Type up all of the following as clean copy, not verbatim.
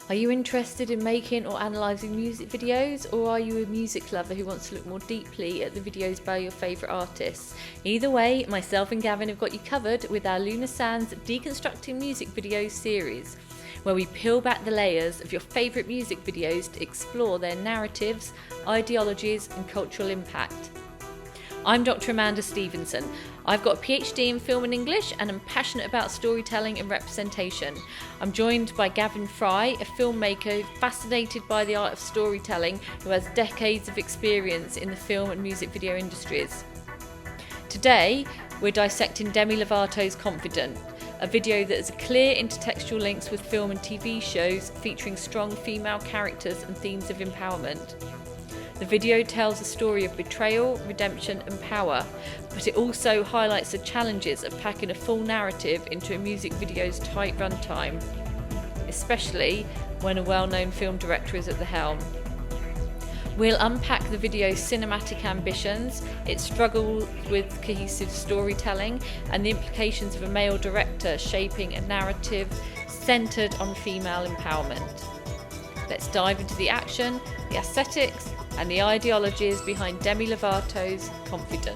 Are you interested in making or analysing music videos, or are you a music lover who wants to look more deeply at the videos by your favourite artists? Either way, myself and Gavin have got you covered with our Lunar Sands Deconstructing Music Videos series, where we peel back the layers of your favourite music videos to explore their narratives, ideologies and cultural impact. I'm Dr Amanda Stephenson. I've got a PhD in film and English and I'm passionate about storytelling and representation. I'm joined by Gavin Fry, a filmmaker fascinated by the art of storytelling who has decades of experience in the film and music video industries. Today, we're dissecting Demi Lovato's Confident, a video that has clear intertextual links with film and TV shows featuring strong female characters and themes of empowerment. The video tells a story of betrayal, redemption and power, but it also highlights the challenges of packing a full narrative into a music video's tight runtime, especially when a well-known film director is at the helm. We'll unpack the video's cinematic ambitions, its struggle with cohesive storytelling, and the implications of a male director shaping a narrative centred on female empowerment. Let's dive into the action, the aesthetics, and the ideologies behind Demi Lovato's Confident.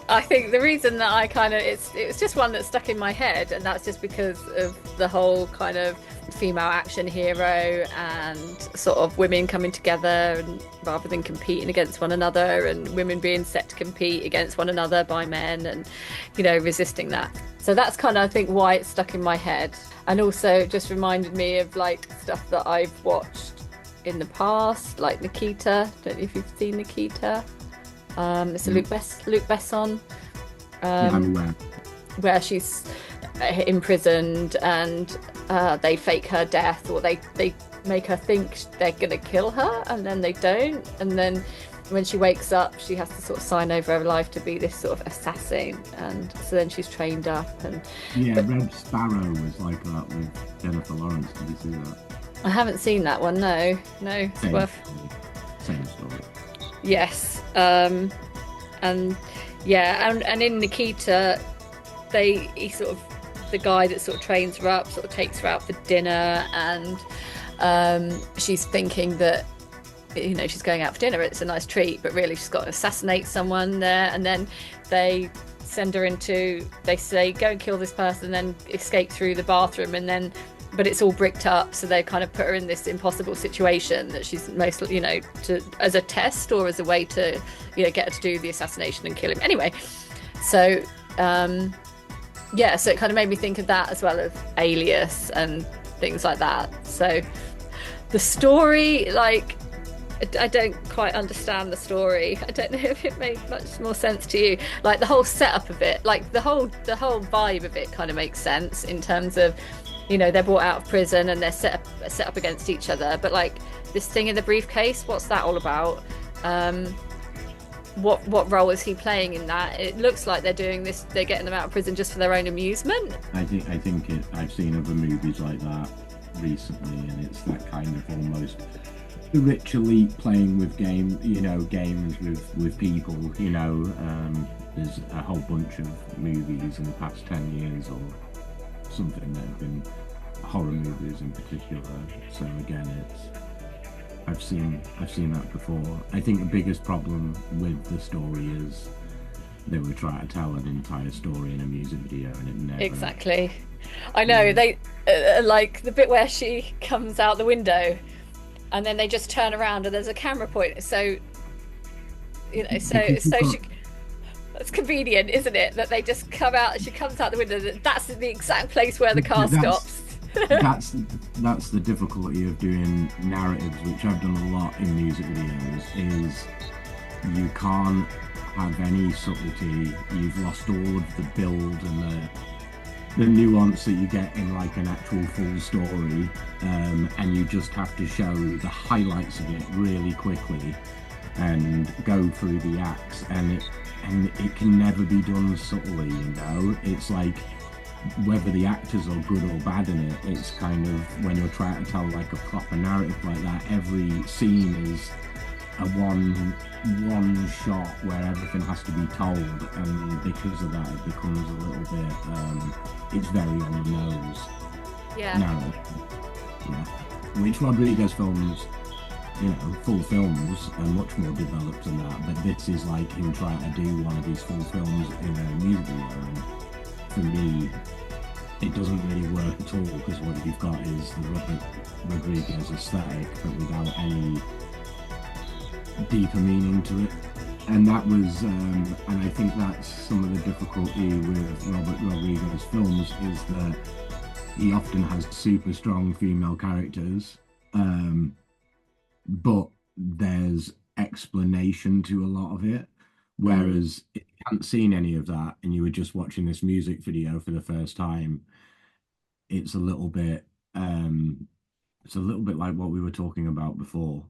I think the reason that it was just one that stuck in my head, and that's just because of the whole kind of female action hero and sort of women coming together and rather than competing against one another, and women being set to compete against one another by men and, you know, resisting that. So that's kind of, I think, why it stuck in my head. And also just reminded me of like stuff that I've watched in the past, like Nikita. Don't know if you've seen Nikita. It's a Luc Besson, where she's imprisoned and they fake her death, or they make her think they're gonna kill her and then they don't, and then when she wakes up she has to sort of sign over her life to be this sort of assassin, and so then she's trained up. And Red Sparrow was like that with Jennifer Lawrence. Did you see that? I haven't seen that one. No, it's Same story. Yes. And in Nikita, he sort of, the guy that sort of trains her up sort of takes her out for dinner, and she's thinking that, you know, she's going out for dinner, it's a nice treat, but really she's got to assassinate someone there. And then they send her they say go and kill this person, then escape through the bathroom, and then but it's all bricked up, so they kind of put her in this impossible situation that she's mostly, you know, as a test or as a way to, you know, get her to do the assassination and kill him. Anyway, so so it kind of made me think of that as well as Alias and things like that. So the story, like, I don't quite understand the story. I don't know if it made much more sense to you. Like the whole setup of it, like the whole vibe of it kind of makes sense in terms of, you know, they're brought out of prison and they're set up against each other. But like this thing in the briefcase, what's that all about? What role is he playing in that? It looks like they're doing this, they're getting them out of prison just for their own amusement. I've seen other movies like that recently, and it's that kind of almost the rich elite playing with games with people. You know, there's a whole bunch of movies in the past 10 years or something that have been horror movies in particular. So again, I've seen that before. I think the biggest problem with the story is they were trying to tell an entire story in a music video, and it never. Exactly. I know, they like the bit where she comes out the window and then they just turn around and there's a camera point, so, you know, that's convenient, isn't it, that they just come out, she comes out the window, that's the exact place where the car stops. that's the difficulty of doing narratives, which I've done a lot in music videos, is you can't have any subtlety. You've lost all of the build and the nuance that you get in like an actual full story, and you just have to show the highlights of it really quickly and go through the acts, and it can never be done subtly, you know. It's like whether the actors are good or bad in it, it's kind of when you're trying to tell like a proper narrative like that, every scene is a one shot where everything has to be told, and because of that, it becomes a little bit. It's very on the nose Yeah. narrative. Yeah, which Rodriguez films, full films are much more developed than that. But this is like him trying to do one of his full films in a music video, and for me, it doesn't really work at all because what you've got is the Robert Rodriguez aesthetic, but without any deeper meaning to it. And that was, and I think that's some of the difficulty with Robert Rodriguez films is that he often has super strong female characters, but there's explanation to a lot of it. Mm. Whereas if you hadn't seen any of that and you were just watching this music video for the first time, it's a little bit, um, it's a little bit like what we were talking about before,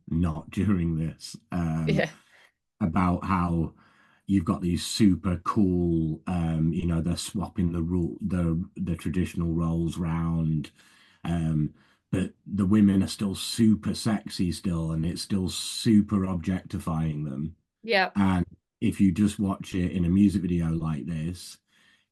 not during this, Yeah. about how you've got these super cool, they're swapping the traditional roles round, um, but the women are still super sexy still, and it's still super objectifying them. Yeah. And if you just watch it in a music video like this,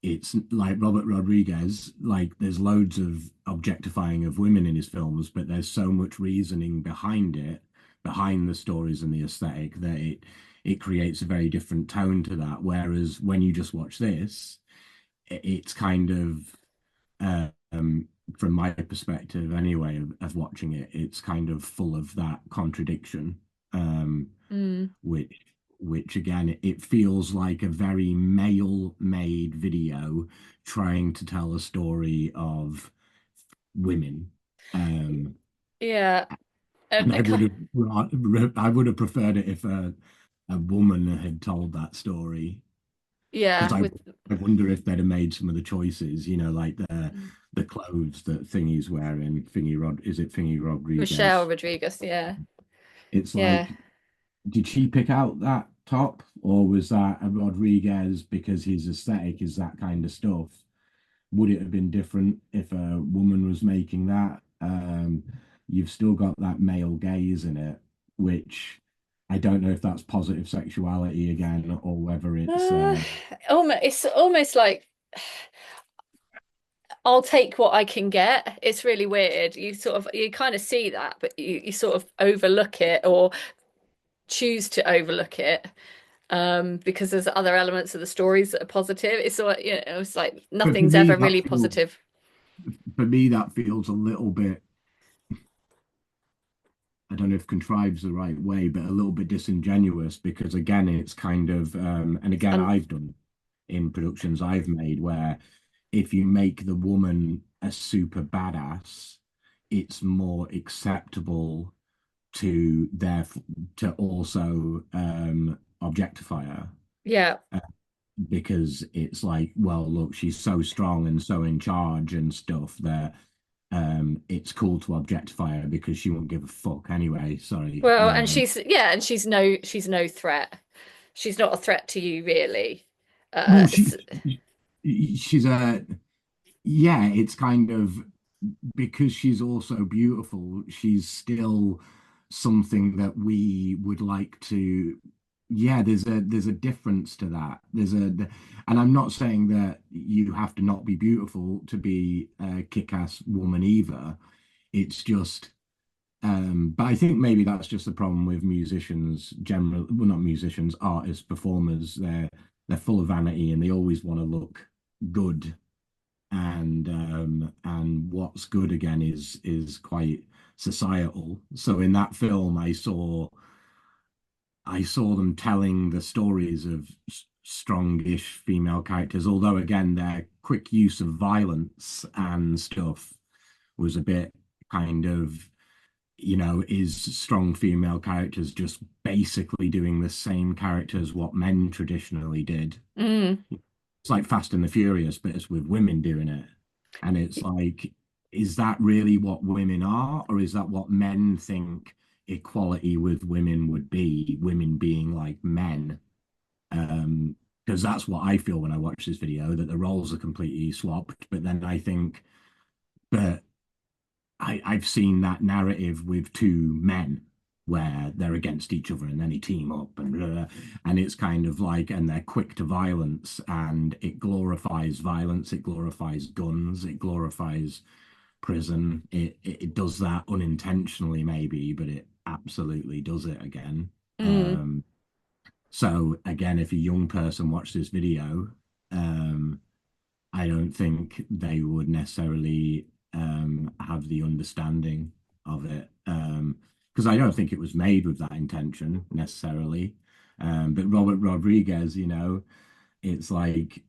it's like Robert Rodriguez, like there's loads of objectifying of women in his films, but there's so much reasoning behind it, behind the stories and the aesthetic, that it creates a very different tone to that. Whereas when you just watch this, it's kind of from my perspective anyway of watching it, it's kind of full of that contradiction, Mm. which again, it feels like a very male-made video trying to tell a story of women. Um, Yeah. and It ki- I would have preferred it if a woman had told that story, because yeah, with I wonder if they'd have made some of the choices, like mm, the clothes that Thingy's wearing. Is it Thingy Michelle Rodriguez? Rodriguez. Yeah. It's Yeah. like, did she pick out that top, or was that a Rodriguez because his aesthetic is that kind of stuff? Would it have been different if a woman was making that? You've still got that male gaze in it, which I don't know if that's positive sexuality again, or whether it's Uh, it's almost like I'll take what I can get. It's really weird. You kind of see that, but you sort of overlook it or choose to overlook it because there's other elements of the stories that are positive. It's like but for nothing's me ever that really feels positive. a little bit, I don't know if contrive's the right way, but a little bit disingenuous, because again, it's kind of, and again, And I've done in productions I've made where if you make the woman a super badass, it's more acceptable to also objectify her, yeah. uh, because it's like, well, look, she's so strong and so in charge and stuff that it's cool to objectify her because she won't give a fuck anyway. Sorry. Well, and she's no threat. She's not a threat to you really. Well, It's, she's a yeah. It's kind of because she's also beautiful. She's still something that we would like to. Yeah, there's a difference to that. And I'm not saying that you have to not be beautiful to be a kick-ass woman either. It's just, but I think maybe that's just the problem with musicians generally. Well, not musicians, artists, performers. They're full of vanity and they always want to look good. And what's good again is quite societal. So in that film, I saw them telling the stories of strongish female characters, although again, their quick use of violence and stuff was a bit kind of, is strong female characters just basically doing the same characters what men traditionally did. mm, It's like Fast and the Furious, but it's with women doing it. And it's like, is that really what women are, or is that what men think equality with women would be? Women being like men. Because that's what I feel when I watch this video, that the roles are completely swapped. But then I think, but I've seen that narrative with two men where they're against each other and then they team up and blah, blah, and it's kind of like, and they're quick to violence, and it glorifies violence, it glorifies guns, it glorifies prison. It does that unintentionally maybe, but it absolutely does it again. Mm. So again, if a young person watched this video, um, I don't think they would necessarily have the understanding of it, because I don't think it was made with that intention necessarily. But Robert Rodriguez, it's like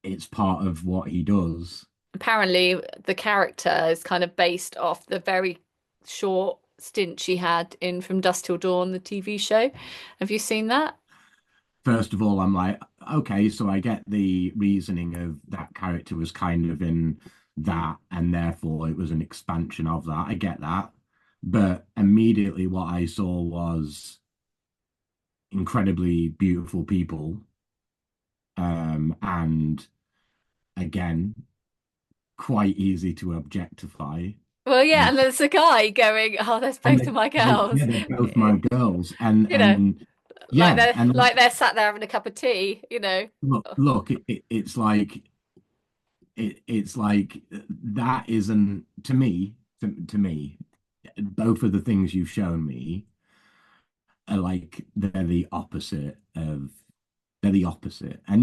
it's part of what he does. Apparently, the character is kind of based off the very short stint she had in From Dusk Till Dawn, the TV show. Have you seen that? First of all, I'm like, okay, so I get the reasoning of that character was kind of in that, and therefore it was an expansion of that. I get that. But immediately what I saw was incredibly beautiful people. And again, quite easy to objectify. Well, yeah, And and there's a guy going, "Oh, that's and both of my girls." yeah, they're both my girls. And You know, like yeah, they're and like they're sat there having a cup of tea, you know. look, it's like it's like that isn't to me, both of the things you've shown me are like they're the opposite, and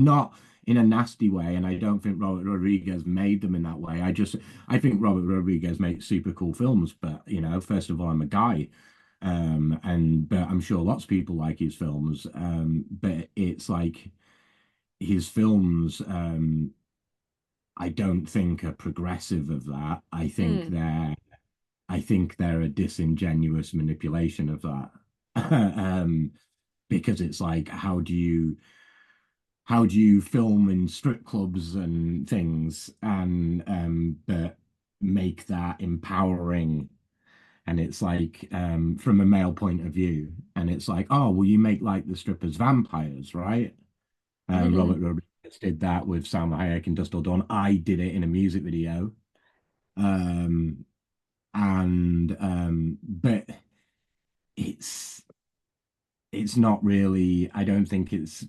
not in a nasty way. And I don't think Robert Rodriguez made them in that way. I think Robert Rodriguez makes super cool films, but first of all, I'm a guy. And but I'm sure lots of people like his films. But it's like his films, I don't think are progressive of that. Mm. I think they're a disingenuous manipulation of that. Because it's like, how do you film in strip clubs and things, and but make that empowering? And it's like, from a male point of view, and it's like, oh well, you make like the strippers vampires, right? Robert Mm. Rodriguez did that with Salma Hayek and Dust Till Dawn. I did it in a music video. um and but it's it's not really, I don't think it's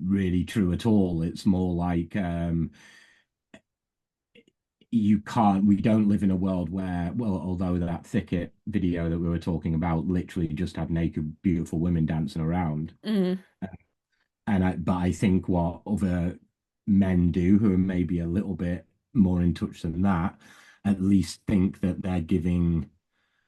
really true at all. It's more like, we don't live in a world where, well, although that Thicket video that we were talking about literally just had naked beautiful women dancing around. Mm. But I think what other men do who are maybe a little bit more in touch than that, at least think that they're giving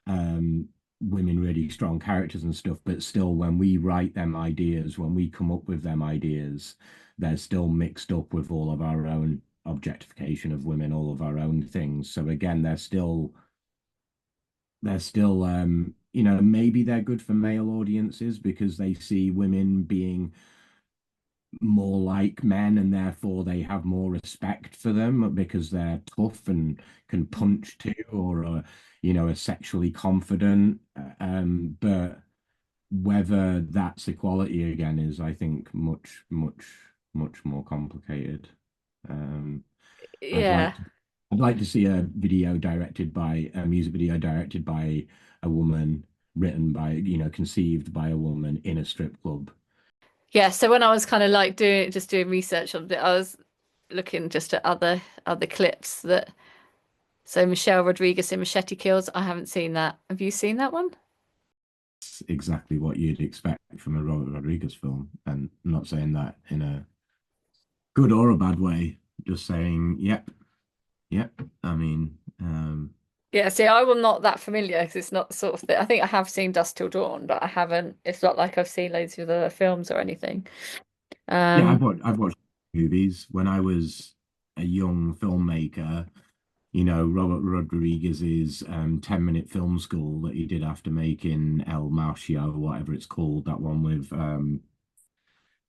um, women really strong characters and stuff. But still, when we write them ideas, when we come up with them ideas, they're still mixed up with all of our own objectification of women, all of our own things. So again, they're still maybe they're good for male audiences because they see women being more like men, and therefore they have more respect for them because they're tough and can punch too, or are sexually confident. But whether that's equality again is, I think, much, much, much more complicated. Um, I'd like Yeah. to, I'd like to see a music video directed by a woman, written by, conceived by a woman in a strip club. Yeah, so when I was kind of like doing research on it, I was looking just at other clips that so Michelle Rodriguez in Machete Kills. I haven't seen that. Have you seen that one? Exactly what you'd expect from a Robert Rodriguez film. And I'm not saying that in a good or a bad way, just saying, yep, yep. I mean, Yeah, see, I will not that familiar because it's not the sort of thing. I think I have seen Dust Till Dawn, but I haven't. It's not like I've seen loads of other films or anything. yeah, I've Um, watched, I've watched movies when I was a young filmmaker. Robert Rodriguez's 10-minute film school that he did after making El Marcio, or whatever it's called, that one with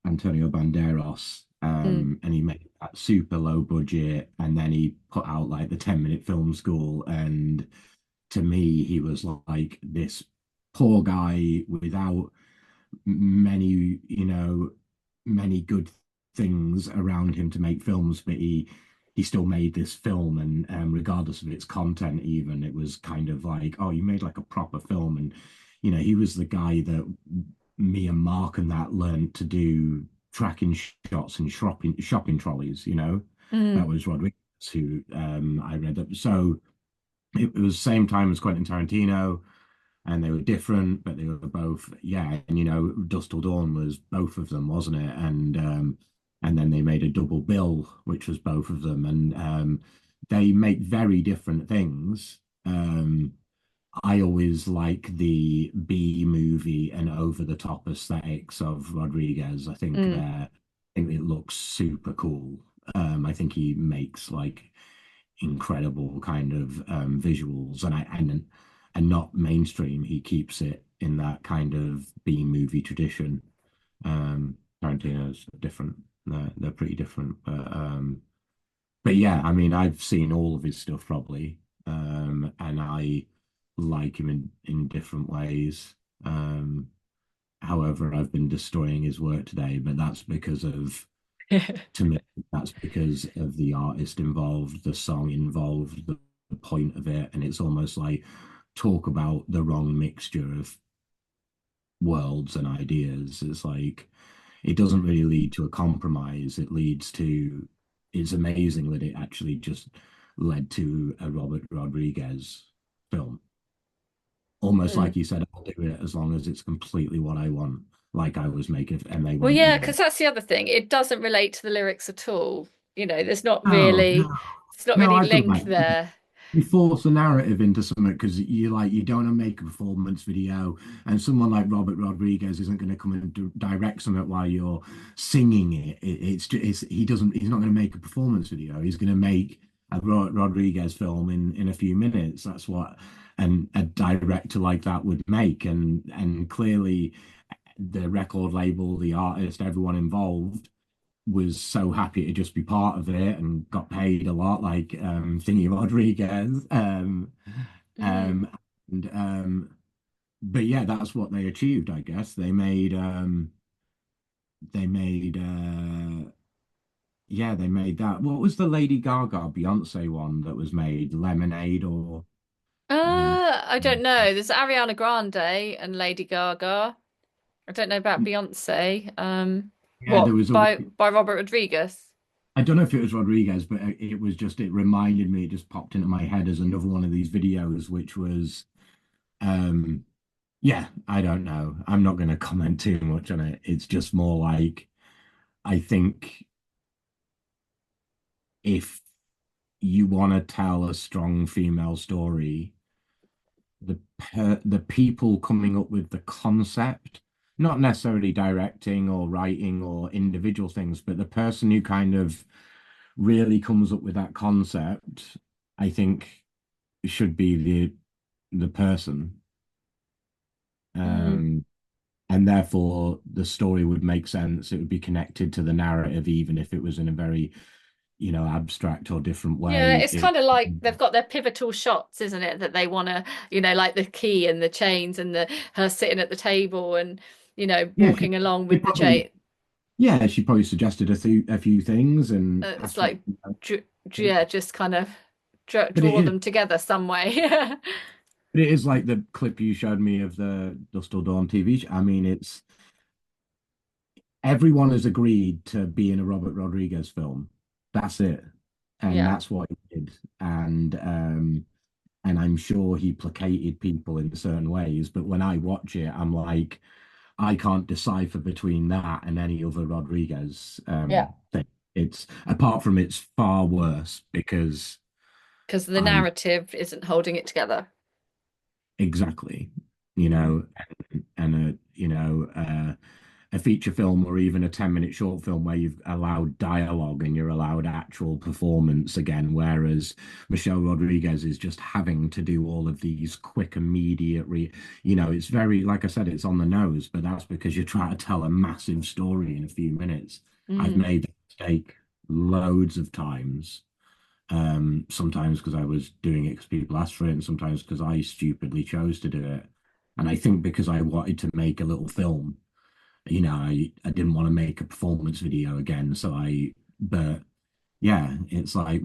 Antonio Banderas. mm, And he made that super low budget, and then he put out like the 10-minute film school. And to me, he was like this poor guy without many, many good things around him to make films, but he still made this film, and regardless of its content, even it was kind of like, oh, you made like a proper film. And he was the guy that me and Mark and that learned to do tracking shots and shopping trolleys. That Mm. was Rodriguez who I read that. So it was the same time as Quentin Tarantino, and they were different, but they were both, yeah. And Dust Till Dawn was both of them, wasn't it? And then they made a double bill, which was both of them, and they make very different things. I always like the B movie and over the top aesthetics of Rodriguez. Mm. I think it looks super cool. I think he makes like incredible kind of visuals, and not mainstream. He keeps it in that kind of B movie tradition. Tarantino's different. They're pretty different, but yeah, I mean, I've seen all of his stuff probably, and I like him in different ways. However, I've been destroying his work today, but to me, that's because of the artist involved, the song involved, the point of it, and it's almost like talk about the wrong mixture of worlds and ideas. It's like it doesn't really lead to a compromise. It's amazing that it actually just led to a Robert Rodriguez film. Almost like Mm. you said, I'll do it as long as it's completely what I want. Like I was making, and they Well, went yeah, and because made. that's the other thing. It doesn't relate to the lyrics at all. There's not No, really, no, it's not no. really I feel link like there. you force a narrative into something because you don't want to make a performance video, and someone like Robert Rodriguez isn't going to come and direct something while you're singing it. He's not going to make a performance video. He's going to make a Rodriguez film in a few minutes. That's what a director like that would make, and clearly the record label, the artist, everyone involved was so happy to just be part of it and got paid a lot, like Thingy Rodriguez. Mm. Um, and But yeah, that's what they achieved, I guess. They made yeah, they made that. What was the Lady Gaga Beyonce one that was made? Lemonade or um I don't know. There's Ariana Grande and Lady Gaga. I don't know about Beyonce. yeah, there What was a by Robert Rodriguez? I don't know if it was Rodriguez, but it was just it reminded me, it just popped into my head as another one of these videos, which was um yeah, I don't know. I'm not going to comment too much on it. It's just more like I think if you want to tell a strong female story, the people coming up with the concept, not necessarily directing or writing or individual things, but the person who kind of really comes up with that concept, I think should be the person. Mm. Um, and therefore the story would make sense. It would be connected to the narrative, even if it was in a very, abstract or different Yeah, way. it's kind of like they've got their pivotal shots, isn't it? That they want to, like the key and the chains and the her sitting at the table and, Yeah, walking along she with the probably, chain. yeah, she probably suggested a few things, and It's that's what. like, yeah, just kind of But it draw is, them together some way. but it is like the clip you showed me of the Dust Till Dawn TV show. I mean, it's everyone has agreed to be in a Robert Rodriguez film. That's it, and Yeah, that's what he did. And I'm sure he placated people in certain ways. But when I watch it, I'm like, I can't decipher between that and any other Rodriguez yeah, thing. It's apart from it's far worse because because the I narrative isn't holding it together. exactly, Mm. a feature film or even a 10-minute short film where you've allowed dialogue and you're allowed actual performance again, whereas Michelle Rodriguez is just having to do all of these quick, immediate, it's very, like I said, it's on the nose, but that's because you're trying to tell a massive story in a few minutes. I've Mm. made that mistake loads of times. Sometimes because I was doing it because people asked for it, and sometimes because I stupidly chose to do it. And I think because I wanted to make a little film, I didn't want to make a performance video again. But yeah, it's like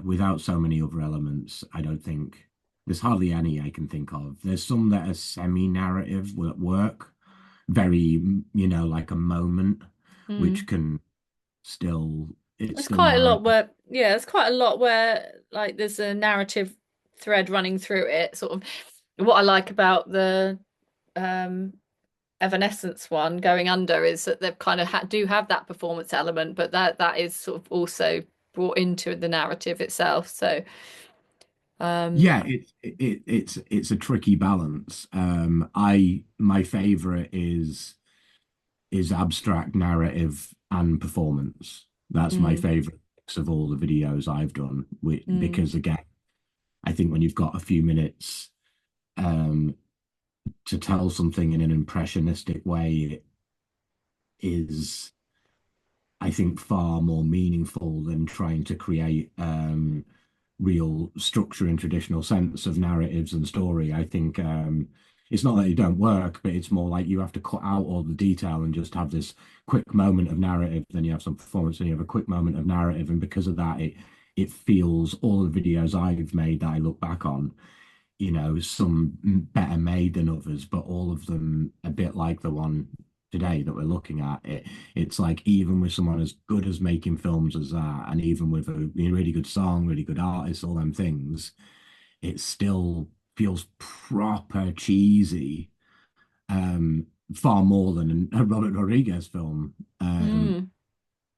without so many other elements, I don't think there's hardly any I can think of. There's some that are semi-narrative that work very, like a moment, which Mm. can still, it's There's still quite a lot narrative. where, yeah, there's quite a lot where like there's a narrative thread running through it. Sort of what I like about the um Evanescence one, Going Under, is that they've kind of do have that performance element, but that is sort of also brought into the narrative itself. So, um, Yeah, it's a tricky balance. My favorite is abstract narrative and performance. That's my mm, favorite mix of all the videos I've done. mm, Because again, I think when you've got a few minutes um, to tell something in an impressionistic way, it is, I think, far more meaningful than trying to create real structure and traditional sense of narratives and story. I think it's not that they don't work, but it's more like you have to cut out all the detail and just have this quick moment of narrative. Then you have some performance, and you have a quick moment of narrative, and because of that, it feels all the videos I've made that I look back on, some better made than others, but all of them a bit like the one today that we're looking at. It's like even with someone as good as making films as that, and even with a really good song, really good artist, all them things, it still feels proper cheesy, far more than a Robert Rodriguez film. mm.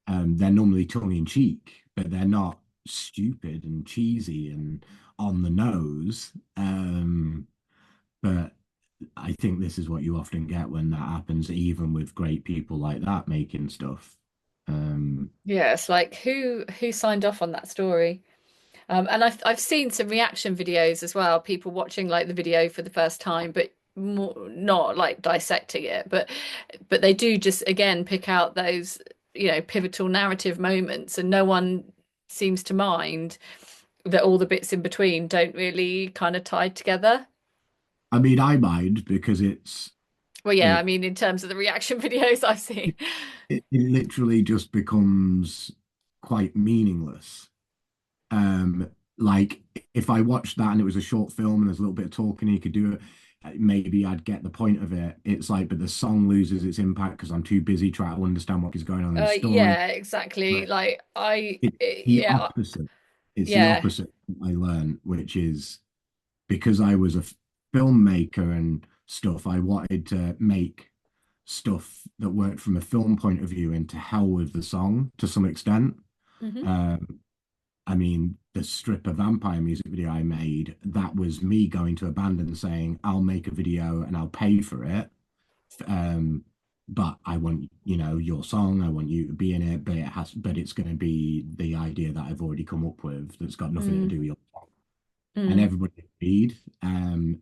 They're normally tongue in cheek, but they're not stupid and cheesy and on the nose. But I think this is what you often get when that happens, even with great people like that making stuff. Um, Yeah, it's like who signed off on that story? And I've seen some reaction videos as well, people watching like the video for the first time, but more, not like dissecting it, but they do just again pick out those, pivotal narrative moments, and no one seems to mind that all the bits in between don't really kind of tie together. I mean, I mind because Well, yeah, I it, mean, in terms of the reaction videos I've seen. it literally just becomes quite meaningless. Like if I watched that and it was a short film and there's a little bit of talking, he could do it. Maybe I'd get the point of it. It's like, but the song loses its impact because I'm too busy trying to understand what is going on in the story. Yeah, exactly. But Like the yeah, opposite. It's the yeah. opposite I learned, which is because I was a filmmaker and stuff, I wanted to make stuff that worked from a film point of view and to hell with the song to some extent. Hmm. Um, I mean, the Stripper Vampire music video I made, that was me going to a band and saying, I'll make a video and I'll pay for it. Um, but I want, your song, I want you to be in it, but it's going to be the idea that I've already come up with that's got nothing to Mm, do with your song. And mm, everybody agreed. And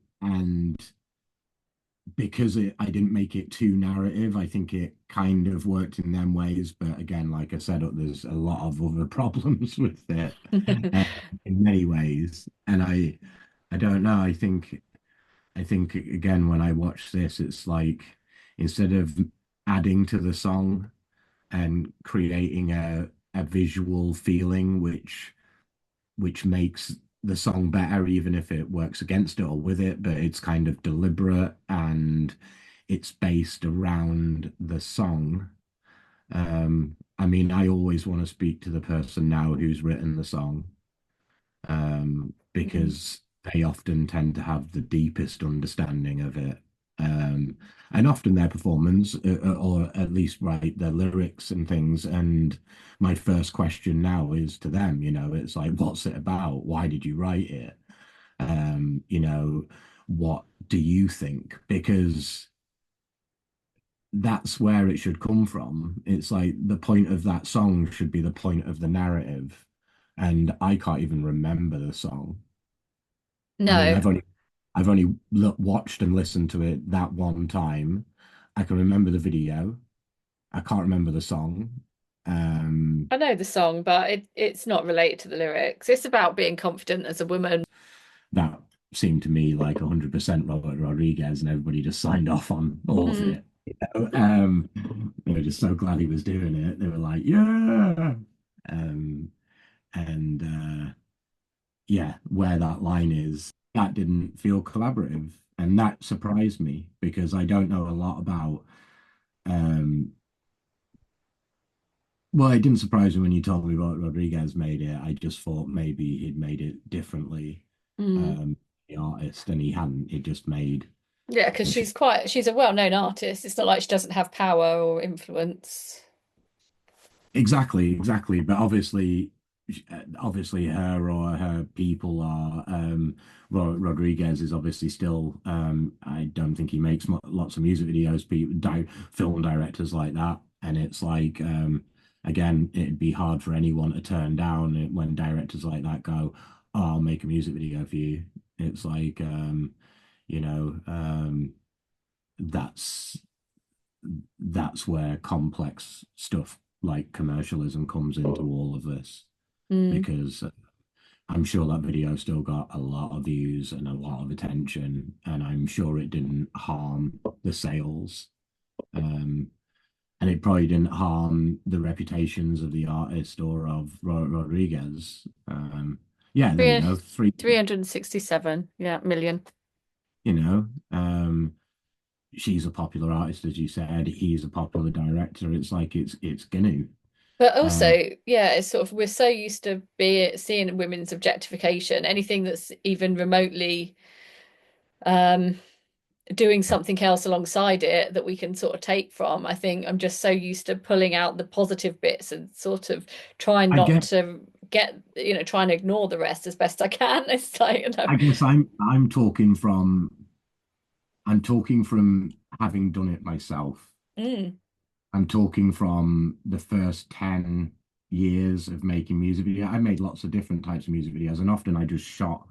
because I didn't make it too narrative, I think it kind of worked in them ways. But again, like I said, there's a lot of other problems with it uh, in many ways. And I don't know. I think again, when I watch this, it's like instead of adding to the song and creating a visual feeling, which makes the song better, even if it works against it or with it, but it's kind of deliberate and it's based around the song. I mean, I always want to speak to the person now who's written the song, mm, because they often tend to have the deepest understanding of it. And often their performance, or at least write their lyrics and things. And my first question now is to them, it's like, what's it about? Why did you write it? What do you think? Because that's where it should come from. It's like the point of that song should be the point of the narrative. And I can't even remember the song. I mean, no, I've only watched and listened to it that one time. I can remember the video. I can't remember the song. Um, I know the song, but it's not related to the lyrics. It's about being confident as a woman. that seemed to me like 100% Robert Rodriguez, and everybody just signed off on all of Mm. it. You know? were just so glad he was doing it. They were like, yeah. Um, and yeah, where that line is, that didn't feel collaborative. And that surprised me because I don't know a lot about um well, it didn't surprise me when you told me what Rodriguez made it. I just thought maybe he'd made it differently, Mm. the artist, and he hadn't. It just made Yeah, because she's a well-known artist. It's not like she doesn't have power or influence. exactly. But obviously, her or her people are. Rodriguez is obviously still. I don't think he makes lots of music videos. Film directors like that, and it's like, again, it'd be hard for anyone to turn down it when directors like that go, "Oh, I'll make a music video for you." It's like, you know, that's that's where complex stuff like commercialism comes into all of this Mm. because I'm sure that video still got a lot of views and a lot of attention, and I'm sure it didn't harm the sales. Um, and it probably didn't harm the reputations of the artist or of Rodriguez. Yeah, there you Three, go. Three, 367, yeah, million. you know, she's a popular artist, as you said. He's a popular director. It's like it's Gnu. But Um, also, yeah, it's sort of we're so used to seeing women's objectification, anything that's even remotely um doing something else alongside it that we can sort of take from. I think I'm just so used to pulling out the positive bits and sort of trying I not get. to try and ignore the rest as best I can. It's like, I guess I'm talking from having done it myself. mm, I'm talking from the first 10 years of making music videos. I made lots of different types of music videos, and often I just shot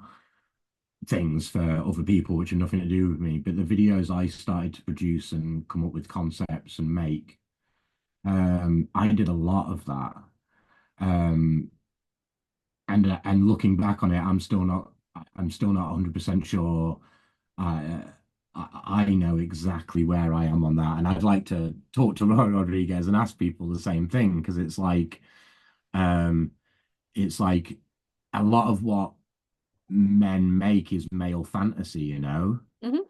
things for other people which had nothing to do with me. But the videos I started to produce and come up with concepts and make, I did a lot of that. Um, and looking back on it, I'm still not 100% sure. I know exactly where I am on that, and I'd like to talk to Roy Rodriguez and ask people the same thing because um, it's like a lot of what men make is male fantasy, you know. mhm,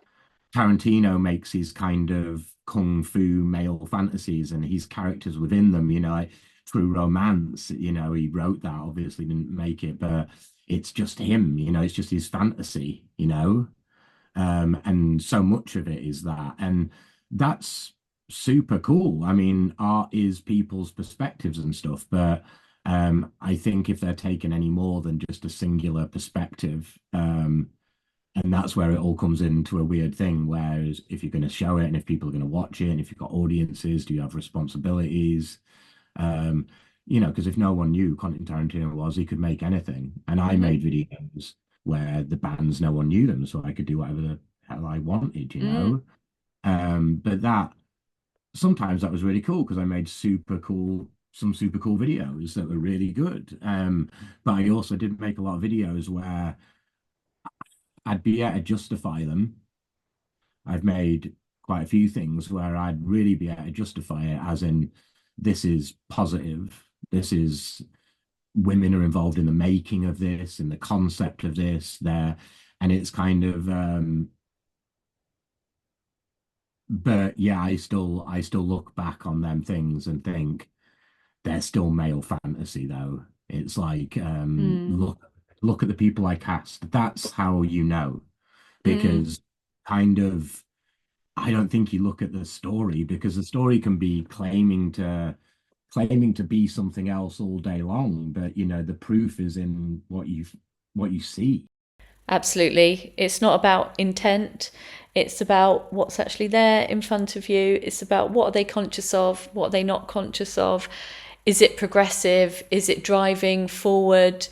Tarantino makes his kind of kung fu male fantasies and his characters within them, like True Romance, he wrote that, obviously didn't make it, but it's just him, it's just his fantasy. And so much of it is that. And that's super cool. I mean, art is people's perspectives and stuff, but I think if they're taken any more than just a singular perspective, and that's where it all comes into a weird thing. Whereas if you're going to show it and if people are going to watch it and if you've got audiences, do you have responsibilities? Um, because if no one knew Quentin Tarantino was, he could make anything. And I mhm, made videos where the bands, no one knew them, so I could do whatever the hell I wanted, mm, But that sometimes that was really cool because I made some super cool videos that were really good. But I also did make a lot of videos where I'd be able to justify them. I've made quite a few things where I'd really be able to justify it, as in, this is positive. This is women are involved in the making of this, in the concept of this, there, and it's kind of but yeah, I still look back on them things and think they're still male fantasy though. It's like mm, look at the people I cast. That's how you know, mm. because kind of I don't think you look at the story because the story can be claiming to be something else all day long, but the proof is in what you see. Absolutely. It's not about intent. It's about what's actually there in front of you. It's about what are they conscious of, what are they not conscious of. Is it progressive? Is it driving forward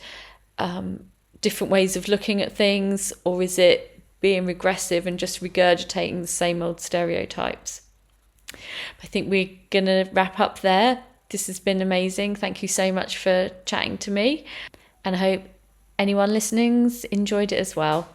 different ways of looking at things? Or is it being regressive and just regurgitating the same old stereotypes? I think we're going to wrap up there. This has been amazing. Thank you so much for chatting to me. And I hope anyone listening's enjoyed it as well.